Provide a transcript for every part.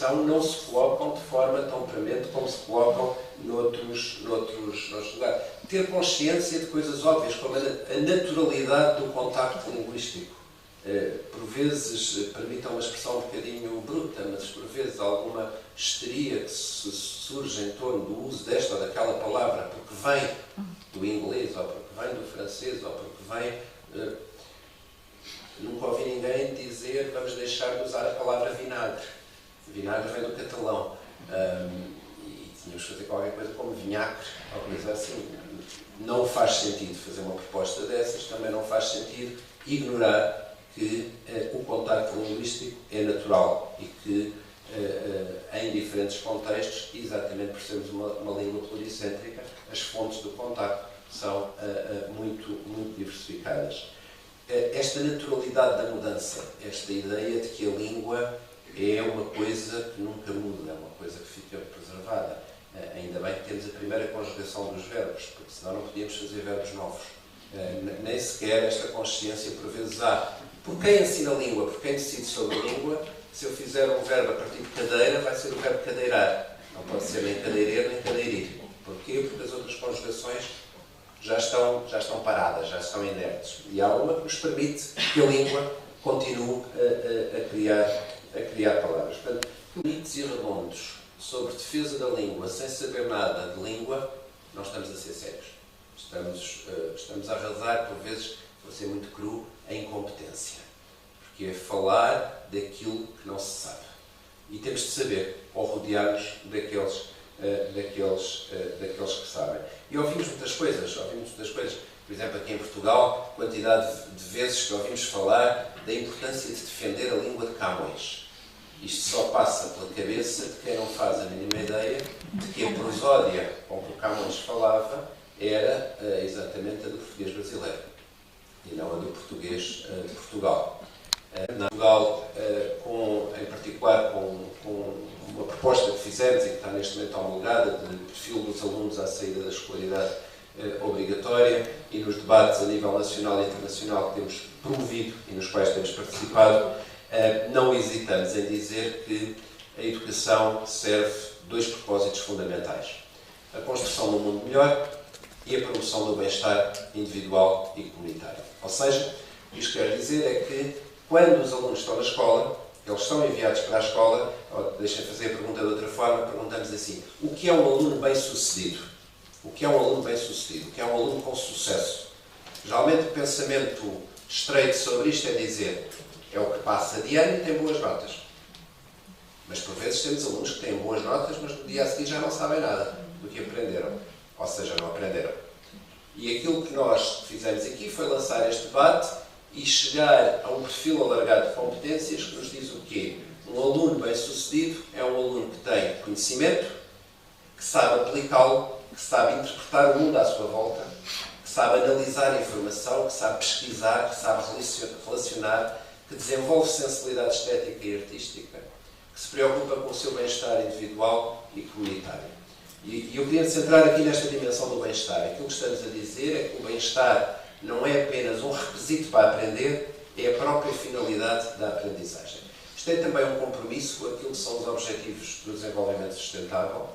educação não se colocam de forma tão premente como se colocam noutros lugares. Ter consciência de coisas óbvias, como a naturalidade do contacto linguístico. Por vezes, permitam uma expressão um bocadinho bruta, mas por vezes alguma histeria que surge em torno do uso desta ou daquela palavra, porque vem do inglês, ou porque vem do francês, ou porque vem... Nunca ouvi ninguém dizer vamos deixar de usar a palavra vinagre. Vinagre vem do catalão. E tínhamos que fazer qualquer coisa como vinhacre, ou coisa assim. Não faz sentido fazer uma proposta dessas, também não faz sentido ignorar que o contacto linguístico é natural e que em diferentes contextos, exatamente por sermos uma língua pluricêntrica, as fontes do contacto são muito diversificadas. Esta naturalidade da mudança, esta ideia de que a língua é uma coisa que nunca muda, é uma coisa que fica preservada. Ainda bem que temos a primeira conjugação dos verbos, porque senão não podíamos fazer verbos novos. Nem sequer esta consciência por vezes há. Por quem ensina a língua, por quem decide sobre a língua, se eu fizer um verbo a partir de cadeira, vai ser o verbo cadeirar. Não pode ser nem cadeireiro nem cadeirir. Porquê? Porque as outras conjugações já estão paradas, já estão inertes. E há uma que nos permite que a língua continue a criar palavras. Portanto, limites e redondos sobre defesa da língua, sem saber nada de língua, não estamos a ser sérios. Estamos a arrasar, por vezes, vou ser muito cru, a incompetência. Porque é falar daquilo que não se sabe. E temos de saber, ou rodear-nos daqueles que sabem. E ouvimos muitas coisas. Por exemplo, aqui em Portugal, a quantidade de vezes que ouvimos falar da importância de defender a língua de Camões. Isto só passa pela cabeça de quem não faz a mínima ideia de que a prosódia com que o Camões falava era exatamente a do português brasileiro e não a do português de Portugal. Na Portugal, em particular com uma proposta que fizemos e que está neste momento homologada de perfil dos alunos à saída da escolaridade obrigatória e nos debates a nível nacional e internacional que temos promovido e nos quais temos participado, não hesitamos em dizer que a educação serve dois propósitos fundamentais: a construção de um mundo melhor e a promoção do bem-estar individual e comunitário. Ou seja, o que isto quer dizer é que quando os alunos estão na escola, eles são enviados para a escola, deixem fazer a pergunta de outra forma, perguntamos assim: o que é um aluno bem-sucedido? O que é um aluno bem-sucedido? O que é um aluno com sucesso? Geralmente o pensamento estreito sobre isto é dizer: é o que passa de ano e tem boas notas. Mas por vezes temos alunos que têm boas notas, mas no dia a seguir já não sabem nada do que aprenderam. Ou seja, não aprenderam. E aquilo que nós fizemos aqui foi lançar este debate e chegar a um perfil alargado de competências que nos diz o quê? Um aluno bem-sucedido é um aluno que tem conhecimento, que sabe aplicá-lo, que sabe interpretar o mundo à sua volta, que sabe analisar a informação, que sabe pesquisar, que sabe relacionar, que desenvolve sensibilidade estética e artística, que se preocupa com o seu bem-estar individual e comunitário. E eu queria me centrar aqui nesta dimensão do bem-estar. Aquilo que estamos a dizer é que o bem-estar não é apenas um requisito para aprender, é a própria finalidade da aprendizagem. Isto é também um compromisso com aquilo que são os objetivos do desenvolvimento sustentável,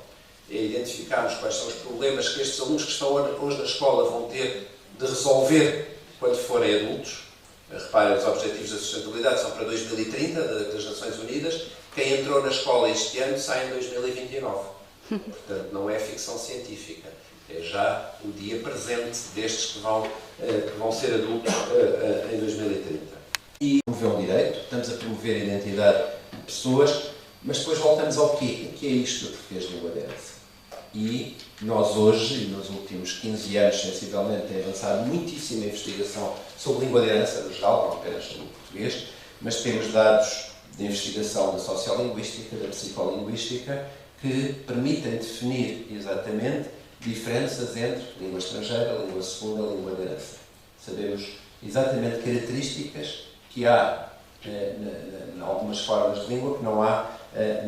é identificarmos quais são os problemas que estes alunos que estão hoje na escola vão ter de resolver quando forem adultos. Reparem, os objetivos da sustentabilidade são para 2030, das Nações Unidas. Quem entrou na escola este ano sai em 2029. Portanto, não é ficção científica. É já o dia presente destes que vão ser adultos em 2030. E promover o direito, estamos a promover a identidade de pessoas, mas depois voltamos ao quê? O que é isto do português de língua densa? E nós hoje, e nos últimos 15 anos, sensivelmente, tem avançado muitíssima investigação sobre língua densa, no geral, não apenas sobre o português, mas temos dados de investigação da sociolinguística, da psicolinguística, que permitem definir exatamente diferenças entre língua estrangeira, língua segunda, língua densa. Sabemos exatamente características que há em algumas formas de língua que não há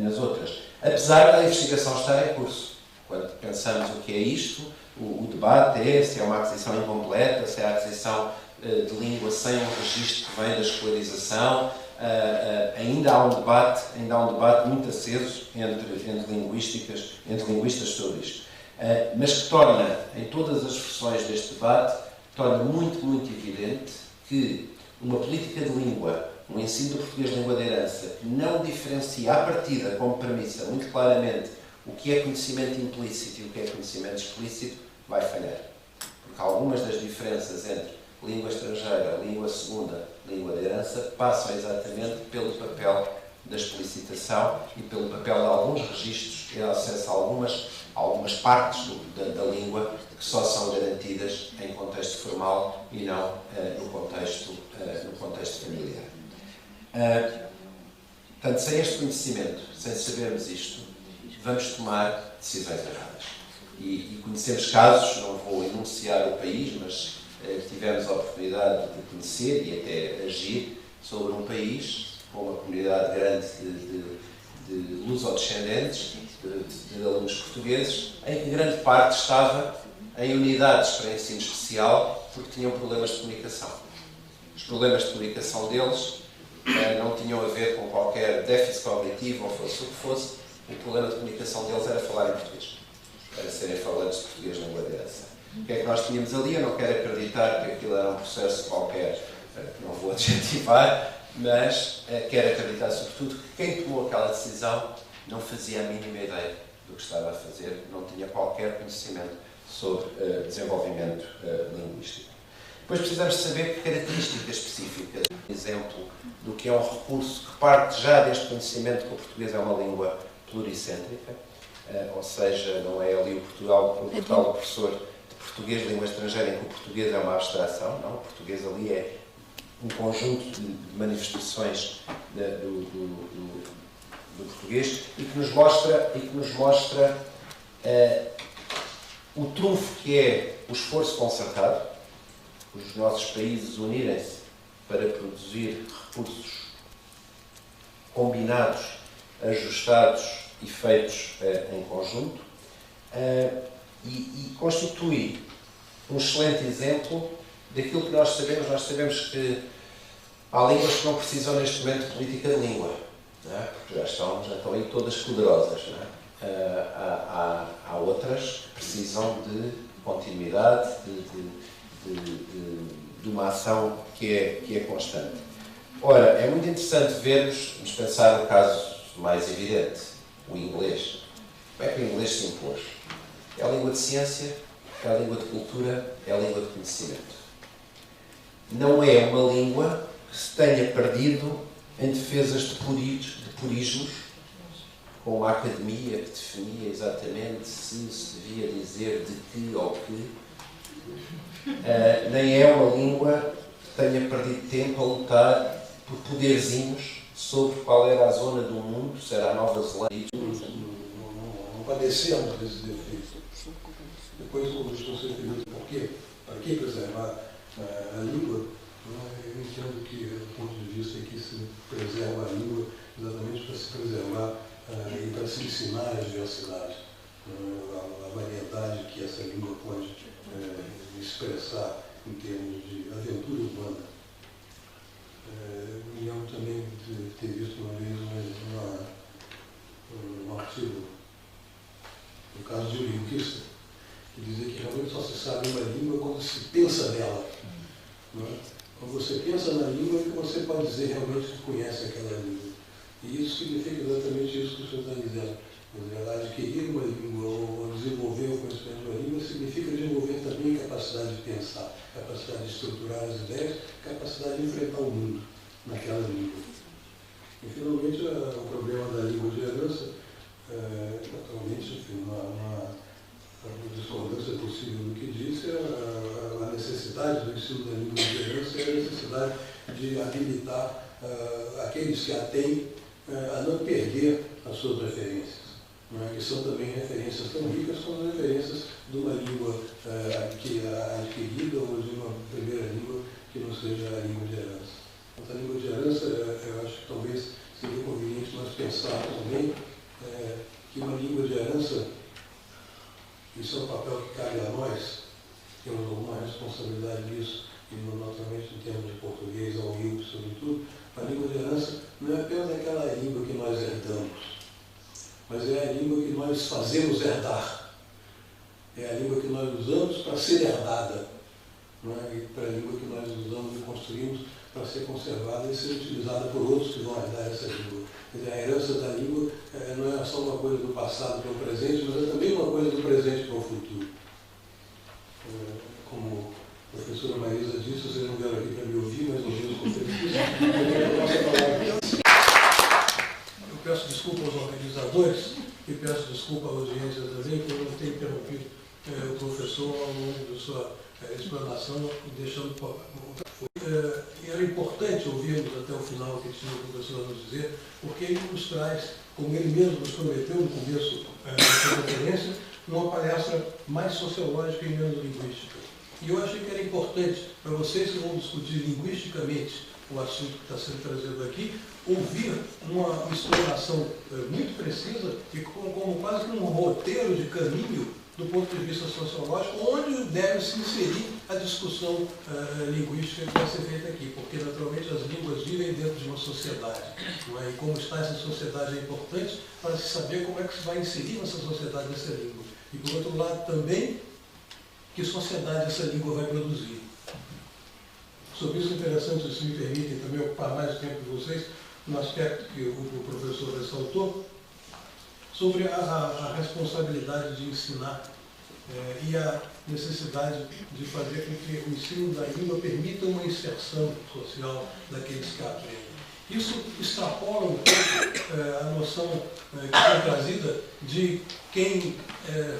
nas outras. Apesar da investigação estar em curso. Quando pensamos o que é isto, o debate é se é uma aquisição incompleta, se é a aquisição de língua sem um registro que vem da escolarização, ainda há um debate muito aceso entre linguistas sobre isto. Mas que torna, em todas as versões deste debate, torna muito, muito evidente que uma política de língua, um ensino do português de língua de herança, que não diferencia à partida, como premissa, muito claramente, o que é conhecimento implícito e o que é conhecimento explícito, vai falhar. Porque algumas das diferenças entre língua estrangeira, língua segunda, língua de herança, passam exatamente pelo papel da explicitação e pelo papel de alguns registros e acesso a algumas partes da língua que só são garantidas em contexto formal e não no contexto familiar. Portanto, sem este conhecimento, sem sabermos isto, vamos tomar decisões erradas. E conhecemos casos, não vou enunciar o país, mas tivemos a oportunidade de conhecer e até agir sobre um país com uma comunidade grande de lusodescendentes, de alunos portugueses, em que grande parte estava em unidades para ensino especial porque tinham problemas de comunicação. Os problemas de comunicação deles não tinham a ver com qualquer déficit cognitivo ou fosse o que fosse. O problema de comunicação deles era falar em português, era serem falantes de português na língua de herança. O que é que nós tínhamos ali? Eu não quero acreditar que aquilo era um processo qualquer, que não vou adjetivar, mas quero acreditar sobretudo que quem tomou aquela decisão não fazia a mínima ideia do que estava a fazer, não tinha qualquer conhecimento sobre desenvolvimento linguístico. Depois precisamos saber que características específicas, por exemplo, do que é um recurso que parte já deste conhecimento que o português é uma língua pluricêntrica, ou seja, não é ali o portal do professor de português de língua estrangeira em que o português é uma abstração, não, o português ali é um conjunto de manifestações do português e que nos mostra o trunfo que é o esforço concertado, os nossos países unirem-se para produzir recursos combinados, ajustados e feitos em conjunto, e constitui um excelente exemplo daquilo que nós sabemos. Nós sabemos que há línguas que não precisam neste momento de política de língua, não é? Porque já estão aí todas poderosas. Não é? Há outras que precisam de continuidade, de uma ação que é constante. Ora, é muito interessante vamos pensar no caso mais evidente, o inglês. Como é que o inglês se impôs? É a língua de ciência, é a língua de cultura, é a língua de conhecimento. Não é uma língua que se tenha perdido em defesas de purismos, com uma academia que definia exatamente se devia dizer de que ou que. Nem é uma língua que tenha perdido tempo a lutar por poderzinhos sobre qual era a zona do mundo, se era a Nova Zelândia. Não padecemos desse defeito. Depois, quando você pergunta por quê, para que preservar a língua, eu entendo que, do ponto de vista que se preserva a língua exatamente para se preservar e para se ensinar a diversidade, a variedade que essa língua pode expressar em termos de aventura urbana. Me lembro também de ter visto uma vez um artigo, no caso de um linguista, que dizia que realmente só se sabe uma língua quando se pensa nela. Não é? Quando você pensa na língua é que você pode dizer realmente que conhece aquela língua. E isso significa exatamente isso que o senhor está dizendo. Na verdade, adquirir uma língua ou desenvolver o conhecimento de uma língua significa desenvolver também capacidade de pensar, capacidade de estruturar as ideias, capacidade de enfrentar o mundo naquela língua. E, finalmente, o problema da língua de herança, naturalmente, enfim, uma discordância possível do que disse, a necessidade do ensino da língua de herança é a necessidade de habilitar aqueles que a têm a não perder as suas referências. Que são também referências tão ricas como as referências de uma língua adquirida ou de uma primeira língua que não seja a língua de herança. Então, a língua de herança, eu acho que talvez seria conveniente nós pensarmos também que uma língua de herança, isso é um papel que cabe a nós, temos alguma responsabilidade nisso, e naturalmente em termos de português, ao vivo, sobretudo, a língua de herança fazemos herdar. É a língua que nós usamos para ser herdada, não é? E para a língua que nós usamos e construímos para ser conservada e ser utilizada por outros que vão herdar essa língua. Quer dizer, a herança da língua não é só uma coisa do passado para o presente, mas é também uma coisa do presente para o futuro. Como a professora Marisa disse, vocês não vieram aqui para me ouvir, mas eu mesmo eu peço desculpa aos organizadores e peço desculpa à audiência também por não ter interrompido o professor ao longo da sua explanação, deixando era importante ouvirmos até o final o que tinha o professor a nos dizer, porque ele nos traz, como ele mesmo nos prometeu no começo da sua conferência, uma palestra mais sociológica e menos linguística. E eu achei que era importante para vocês que vão discutir linguisticamente o assunto que está sendo trazido aqui, ouvir uma explanação muito precisa e como quase que um roteiro de caminho do ponto de vista sociológico, onde deve se inserir a discussão linguística que vai ser feita aqui, porque naturalmente as línguas vivem dentro de uma sociedade, não é? E como está essa sociedade é importante para se saber como é que se vai inserir nessa sociedade essa língua. E por outro lado também, que sociedade essa língua vai produzir. Sobre isso é interessante, se me permitem também ocupar mais o tempo de vocês, no aspecto que o professor ressaltou, sobre a responsabilidade de ensinar e a necessidade de fazer com que o ensino da língua permita uma inserção social daqueles que aprendem. Isso extrapola um pouco a noção que foi trazida de quem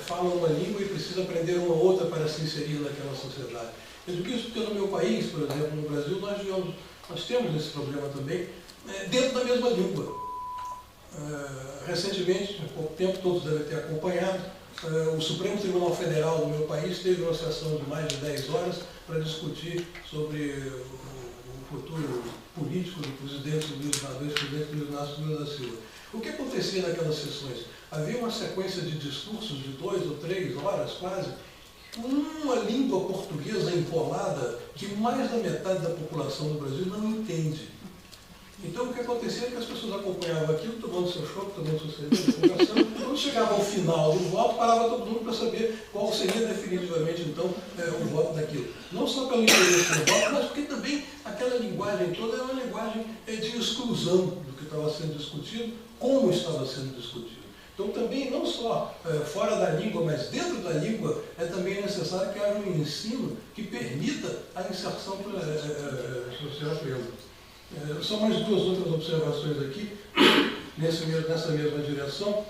fala uma língua e precisa aprender uma outra para se inserir naquela sociedade. Eu digo isso porque no meu país, por exemplo, no Brasil, nós temos esse problema também dentro da mesma língua. Recentemente, há pouco tempo, todos devem ter acompanhado, o Supremo Tribunal Federal do meu país teve uma sessão de mais de 10 horas para discutir sobre o futuro político do presidente Luiz Inácio Lula da Silva. O que acontecia naquelas sessões? Havia uma sequência de discursos de 2 ou 3 horas, quase, com uma língua portuguesa empolada que mais da metade da população do Brasil não entende. Então, o que acontecia é que as pessoas acompanhavam aquilo, tomando seu chopp, tomando sua cerveja, conversando. Quando chegava ao final do voto, parava todo mundo para saber qual seria definitivamente, então, o voto daquilo. Não só pelo interesse no voto, mas porque também aquela linguagem toda é uma linguagem de exclusão do que estava sendo discutido, como estava sendo discutido. Então, também, não só fora da língua, mas dentro da língua, é também necessário que haja um ensino que permita a inserção social plena. Só mais 2 outras observações aqui, nessa mesma direção.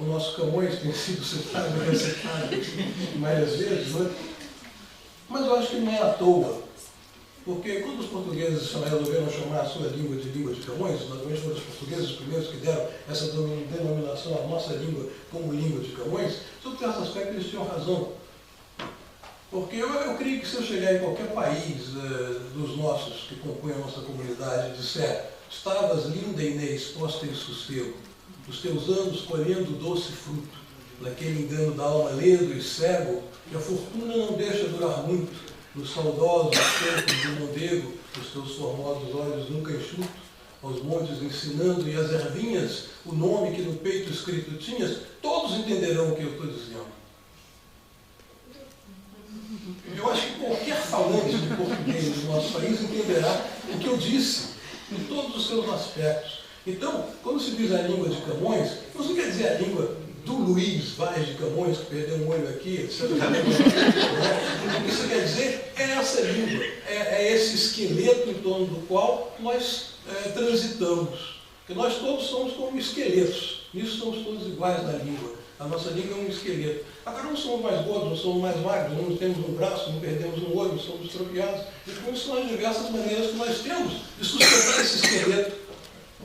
O nosso Camões tem sido citado e recitado várias vezes, não é? Mas eu acho que não é à toa, porque quando os portugueses resolveram chamar a sua língua de Camões, naturalmente foram os portugueses os primeiros que deram essa denominação à nossa língua como língua de Camões, sobre certo aspecto eles tinham razão. Porque eu creio que se eu chegar em qualquer país dos nossos que compõem a nossa comunidade e disser: estavas linda Inês, posta em sossego, os teus anos colhendo doce fruto, naquele engano da alma ledo e cego, que a fortuna não deixa durar muito, nos saudosos tempos do mondego, os teus formosos olhos nunca enxuto, aos montes ensinando e às ervinhas, o nome que no peito escrito tinhas, todos entenderão o que eu estou dizendo. Eu acho que qualquer falante de português do nosso país entenderá o que eu disse, em todos os seus aspectos. Então, quando se diz a língua de Camões, não se quer dizer a língua do Luiz Vaz de Camões, que perdeu um olho aqui, etc. O que isso quer dizer é essa língua, é esse esqueleto em torno do qual nós transitamos. Porque nós todos somos como esqueletos, nisso somos todos iguais na língua. A nossa língua é um esqueleto. Agora não somos mais gordos, não somos mais magros, não temos um braço, não perdemos um olho, somos estropiados. E com isso são as diversas maneiras que nós temos de sustentar esse esqueleto,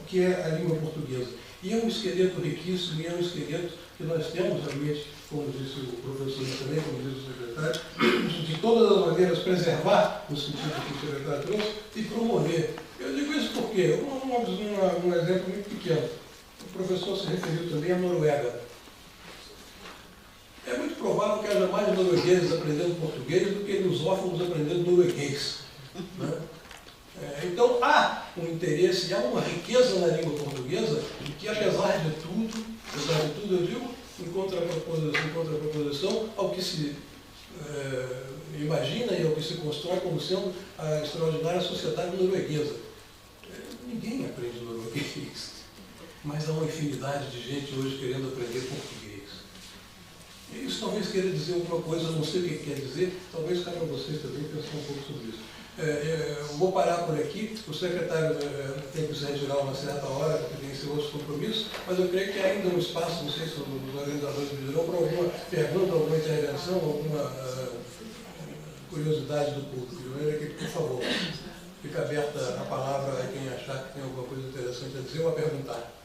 que é a língua portuguesa. E é um esqueleto riquíssimo, e é um esqueleto que nós temos realmente, como disse o professor também, como disse o secretário, de todas as maneiras preservar, no sentido que o secretário trouxe, e promover. Eu digo isso porque, um exemplo muito pequeno, o professor se referiu também à Noruega. É muito provável que haja mais noruegueses aprendendo português do que lusófonos aprendendo norueguês. Né? Então há um interesse, há uma riqueza na língua portuguesa que, apesar de tudo, Apesar de tudo, eu digo, em contraproposição ao que se imagina e ao que se constrói como sendo a extraordinária sociedade norueguesa. Ninguém aprende norueguês, mas há uma infinidade de gente hoje querendo aprender português. E isso talvez queira dizer alguma coisa, não sei o que quer dizer, talvez cabe a vocês também pensar um pouco sobre isso. Eu vou parar por aqui, o secretário tem que se retirar uma certa hora, porque tem seus outros compromissos, mas eu creio que ainda no espaço, não sei se os organizadores me dirão, para alguma pergunta, alguma intervenção, alguma curiosidade do público. De maneira que, por favor, fica aberta a palavra a quem achar que tem alguma coisa interessante a dizer ou a perguntar.